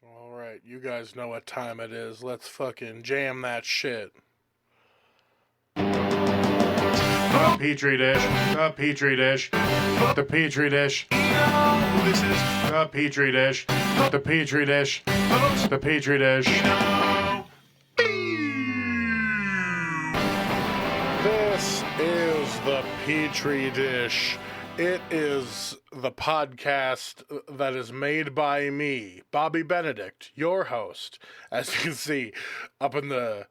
All right, you guys know what time it is. Let's fucking jam that shit. A petri dish, a petri dish, the petri dish. This is the petri dish, the petri dish, the petri dish. This is the petri dish. It is the podcast that is made by me, Bobby Benedict, your host. As you can see, up in the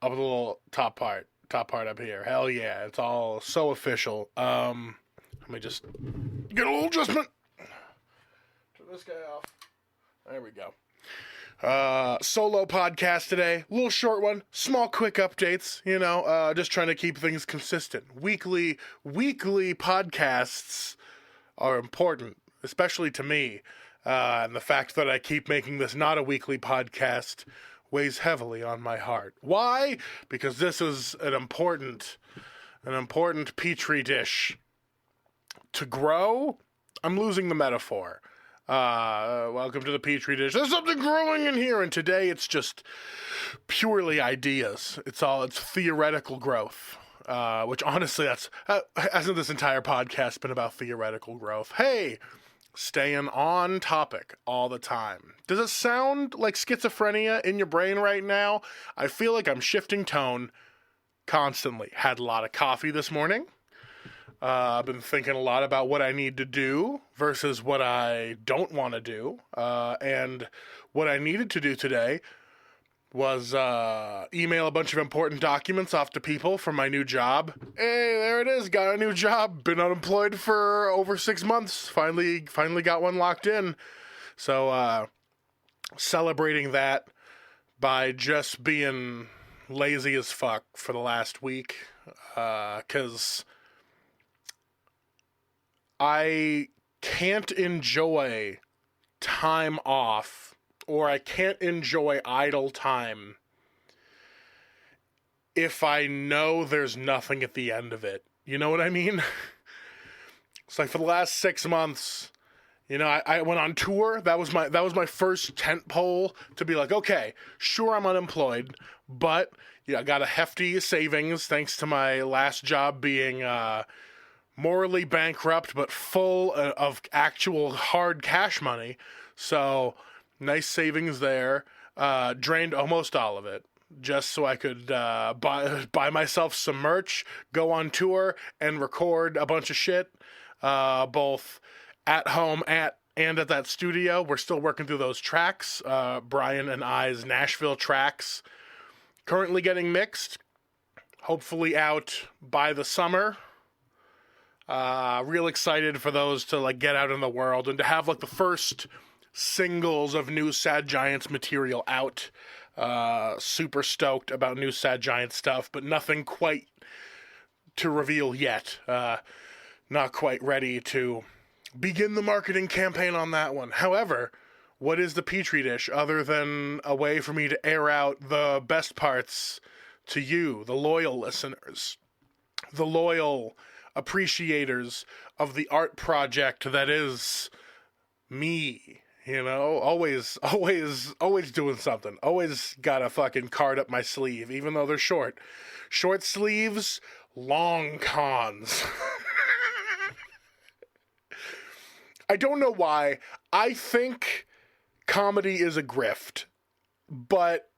little top part up here. Hell yeah, it's all so official. Let me just get a little adjustment. Turn this guy off. There we go. Solo podcast today, a little short one, small quick updates, just trying to keep things consistent. Weekly podcasts are important, especially to me, and the fact that I keep making this not a weekly podcast weighs heavily on my heart. Why? Because this is an important petri dish. To grow, I'm losing the metaphor. Welcome to the petri dish. There's something growing in here, and today it's just purely ideas. It's theoretical growth. Which honestly, hasn't this entire podcast been about theoretical growth? Hey, staying on topic all the time. Does it sound like schizophrenia in your brain right now? I feel like I'm shifting tone constantly. Had a lot of coffee this morning. I've been thinking a lot about what I need to do versus what I don't want to do. And what I needed to do today was email a bunch of important documents off to people for my new job. Hey, there it is. Got a new job. Been unemployed for over 6 months. Finally got one locked in. So celebrating that by just being lazy as fuck for the last week. Because I can't enjoy time off, or I can't enjoy idle time if I know there's nothing at the end of it. You know what I mean? It's like for the last 6 months, I went on tour. That was my first tent pole to be like, okay, sure, I'm unemployed, but I got a hefty savings thanks to my last job being morally bankrupt, but full of actual hard cash money. So nice savings there. Drained almost all of it just so I could buy myself some merch, go on tour, and record a bunch of shit, both at home and at that studio. We're still working through those tracks. Brian and I's Nashville tracks currently getting mixed. Hopefully out by the summer. Real excited for those to get out in the world and to have the first singles of new Sad Giants material out. Super stoked about new Sad Giants stuff, but nothing quite to reveal yet. Not quite ready to begin the marketing campaign on that one. However, what is the petri dish other than a way for me to air out the best parts to you, the loyal listeners, the loyal appreciators of the art project that is me, always doing something, always got a fucking card up my sleeve, even though they're short sleeves, long cons. I don't know why. I think comedy is a grift, but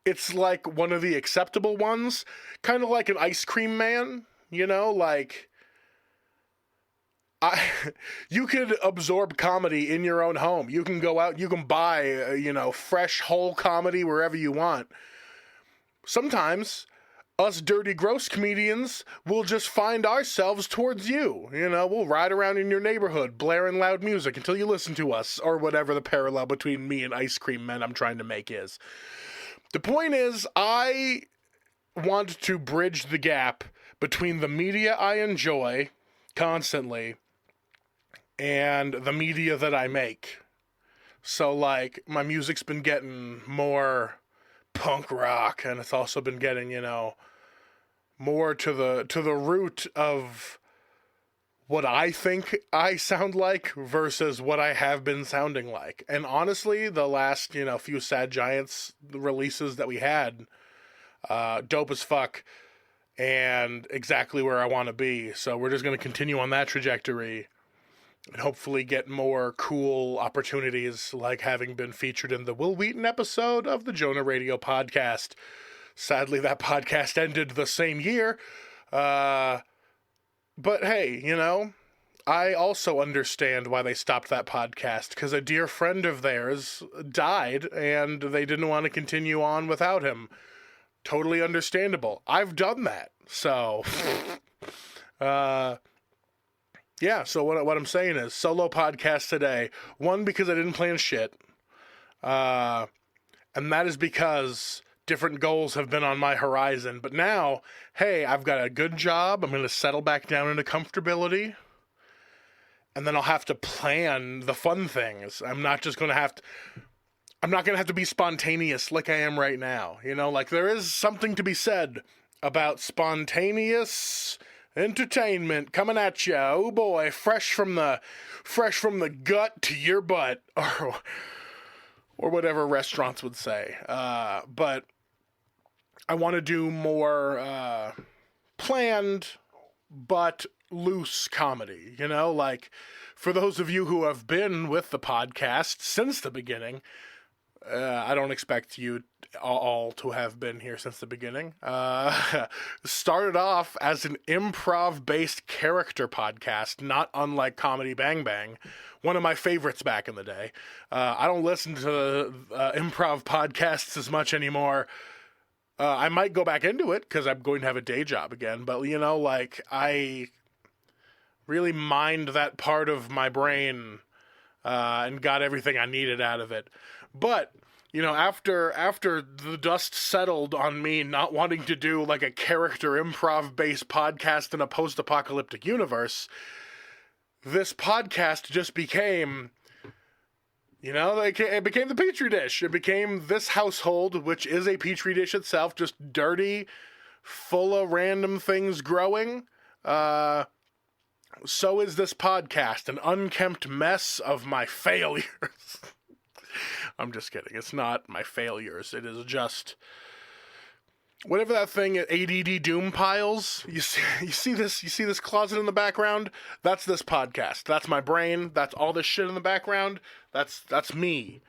it's one of the acceptable ones, kind of like an ice cream man. You could absorb comedy in your own home. You can go out, you can buy, fresh, whole comedy wherever you want. Sometimes us dirty, gross comedians will just find ourselves towards you. We'll ride around in your neighborhood, blaring loud music until you listen to us, or whatever the parallel between me and ice cream men I'm trying to make is. The point is, I want to bridge the gap between the media I enjoy constantly and the media that I make. So my music's been getting more punk rock, and it's also been getting, more to the root of what I think I sound like versus what I have been sounding like. And honestly, the last, few Sad Giants releases that we had, dope as fuck and exactly where I want to be. So we're just going to continue on that trajectory and hopefully get more cool opportunities like having been featured in the Will Wheaton episode of the Jonah Radio podcast. Sadly, that podcast ended the same year. But hey, I also understand why they stopped that podcast, because a dear friend of theirs died and they didn't want to continue on without him. Totally understandable. I've done that. So, yeah, so what I'm saying is solo podcast today. One, because I didn't plan shit. And that is because different goals have been on my horizon. But now, hey, I've got a good job. I'm going to settle back down into comfortability. And then I'll have to plan the fun things. I'm not going to have to be spontaneous like I am right now. There is something to be said about spontaneous entertainment coming at you. Oh boy, fresh from the gut to your butt, or whatever restaurants would say. But I want to do more planned but loose comedy. For those of you who have been with the podcast since the beginning, I don't expect you all to have been here since the beginning. Started off as an improv-based character podcast, not unlike Comedy Bang Bang, one of my favorites back in the day. I don't listen to improv podcasts as much anymore. I might go back into it because I'm going to have a day job again, but I really mined that part of my brain and got everything I needed out of it. But, after the dust settled on me not wanting to do like a character improv-based podcast in a post-apocalyptic universe, this podcast just became, it became the Petri dish. It became this household, which is a Petri dish itself, just dirty, full of random things growing. So is this podcast, an unkempt mess of my failures. I'm just kidding. It's not my failures. It is just whatever that thing at ADD Doom piles. You see this closet in the background? That's this podcast. That's my brain. That's all this shit in the background. That's me.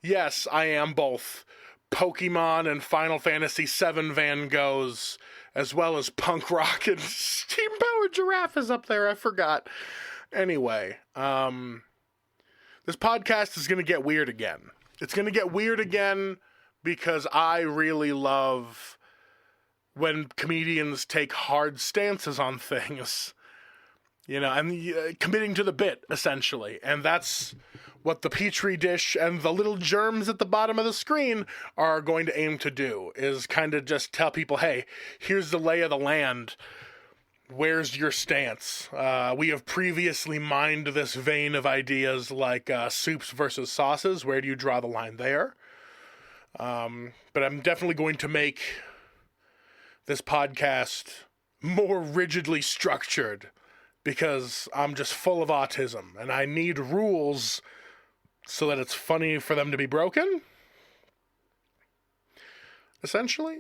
Yes, I am both Pokemon and Final Fantasy VII Van Goghs, as well as punk rock, and Steam Powered Giraffe is up there. I forgot. Anyway, this podcast is going to get weird again. It's going to get weird again because I really love when comedians take hard stances on things, and committing to the bit, essentially. And that's what the Petri dish and the little germs at the bottom of the screen are going to aim to do, is kind of just tell people, hey, here's the lay of the land. Where's your stance? We have previously mined this vein of ideas like soups versus sauces. Where do you draw the line there? But I'm definitely going to make this podcast more rigidly structured because I'm just full of autism and I need rules so that it's funny for them to be broken. Essentially.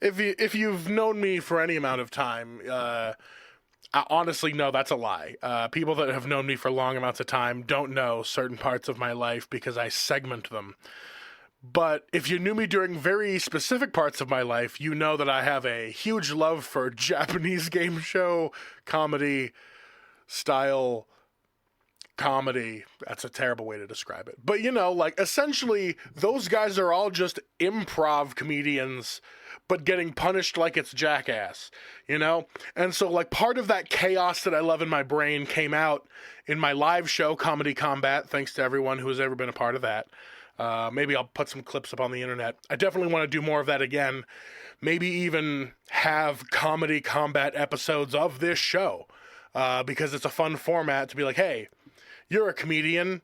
If you've known me for any amount of time, honestly, no, that's a lie. People that have known me for long amounts of time don't know certain parts of my life because I segment them. But if you knew me during very specific parts of my life, you know that I have a huge love for Japanese game show comedy style comedy. That's a terrible way to describe it. But, essentially, those guys are all just improv comedians, but getting punished like it's Jackass, And so, part of that chaos that I love in my brain came out in my live show, Comedy Combat, thanks to everyone who has ever been a part of that. Maybe I'll put some clips up on the internet. I definitely want to do more of that again. Maybe even have Comedy Combat episodes of this show, because it's a fun format to be like, hey, you're a comedian.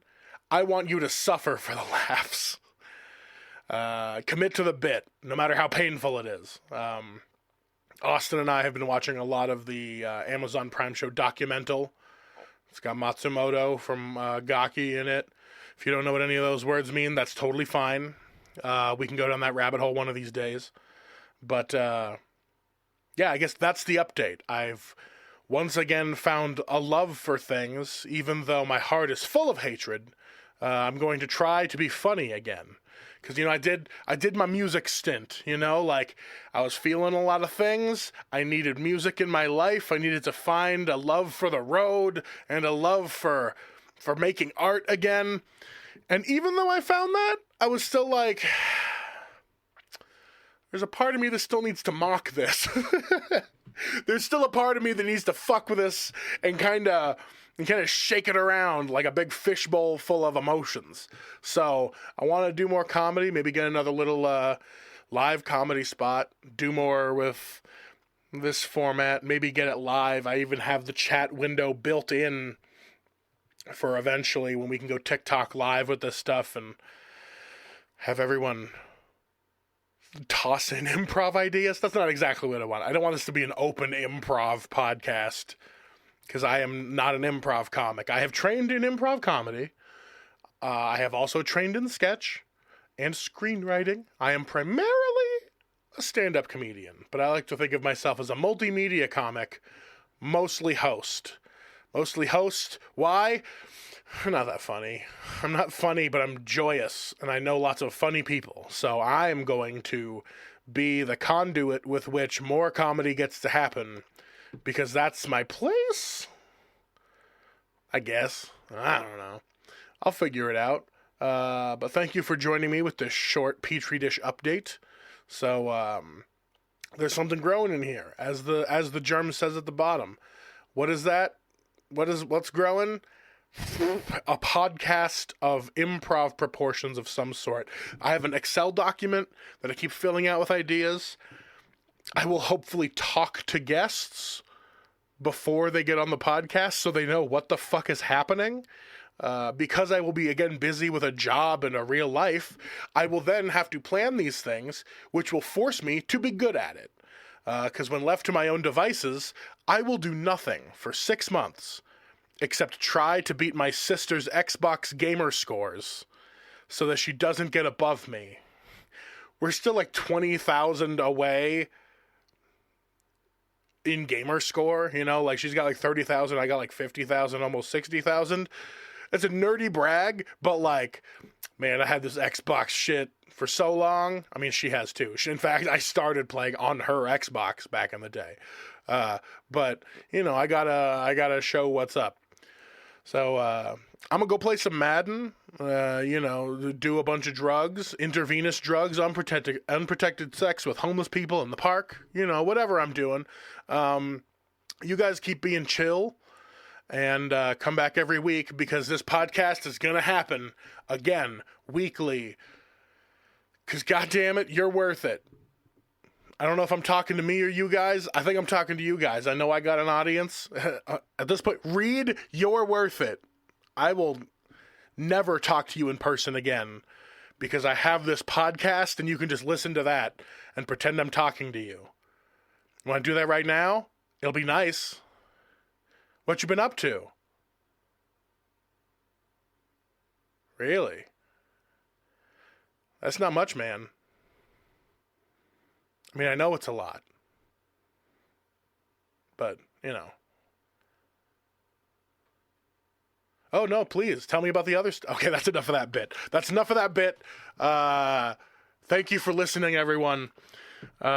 I want you to suffer for the laughs. Commit to the bit, no matter how painful it is. Austin and I have been watching a lot of the Amazon Prime show Documental. It's got Matsumoto from Gaki in it. If you don't know what any of those words mean, that's totally fine. We can go down that rabbit hole one of these days. But, yeah, I guess that's the update. I've once again found a love for things, even though my heart is full of hatred. I'm going to try to be funny again. Because, I did my music stint, like, I was feeling a lot of things. I needed music in my life. I needed to find a love for the road and a love for making art again. And even though I found that, I was still like, there's a part of me that still needs to mock this. There's still a part of me that needs to fuck with this and kind of shake it around like a big fishbowl full of emotions. So I want to do more comedy, maybe get another little live comedy spot, do more with this format, maybe get it live. I even have the chat window built in for eventually when we can go TikTok live with this stuff and have everyone toss in improv ideas. That's not exactly what I want. I don't want this to be an open improv podcast, because I am not an improv comic. I have trained in improv comedy. I have also trained in sketch and screenwriting. I am primarily a stand-up comedian, but I like to think of myself as a multimedia comic, mostly host. Mostly host. Why? I'm not that funny. I'm not funny, but I'm joyous, and I know lots of funny people. So I'm going to be the conduit with which more comedy gets to happen, because that's my place, I guess. I don't know. I'll figure it out. But thank you for joining me with this short Petri dish update. So there's something growing in here, as the germ says at the bottom. What is that? What's growing? A podcast of improv proportions of some sort. I have an Excel document that I keep filling out with ideas. I will hopefully talk to guests before they get on the podcast so they know what the fuck is happening. Because I will be, again, busy with a job and a real life, I will then have to plan these things, which will force me to be good at it. Because when left to my own devices, I will do nothing for 6 months except try to beat my sister's Xbox gamer scores so that she doesn't get above me. We're still like 20,000 away in gamer score, like she's got like 30,000, I got like 50,000, almost 60,000. It's a nerdy brag, but like, man, I had this Xbox shit for so long. I mean, she has too. In fact, I started playing on her Xbox back in the day. But I gotta show what's up. So I'm gonna go play some Madden, do a bunch of drugs, intravenous drugs, unprotected sex with homeless people in the park, whatever I'm doing. You guys keep being chill and come back every week, because this podcast is gonna happen again weekly. Because goddammit, you're worth it. I don't know if I'm talking to me or you guys. I think I'm talking to you guys. I know I got an audience. At this point, Reed, you're worth it. I will never talk to you in person again, because I have this podcast and you can just listen to that and pretend I'm talking to you. Want to do that right now? It'll be nice. What you been up to? Really? That's not much, man. I mean, I know it's a lot. But, Oh, no, please, tell me about the other stuff. Okay, that's enough of that bit. Thank you for listening, everyone. I'm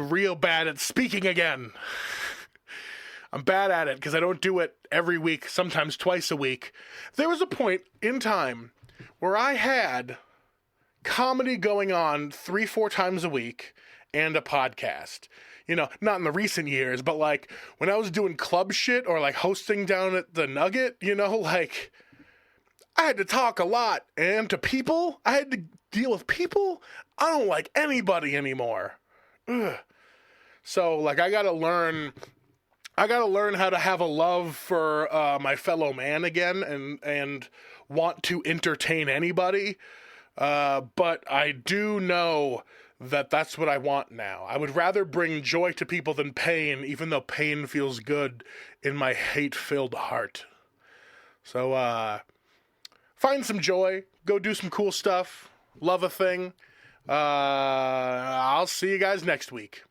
real bad at speaking again. I'm bad at it because I don't do it every week, sometimes twice a week. There was a point in time where I had comedy going on 3-4 times a week and a podcast. Not in the recent years, but like when I was doing club shit or like hosting down at the Nugget, like I had to talk a lot, and to people, I had to deal with people. I don't like anybody anymore. Ugh. So like I gotta learn how to have a love for my fellow man again, and want to entertain anybody. But I do know that that's what I want now. I would rather bring joy to people than pain, even though pain feels good in my hate-filled heart. So, find some joy. Go do some cool stuff. Love a thing. I'll see you guys next week.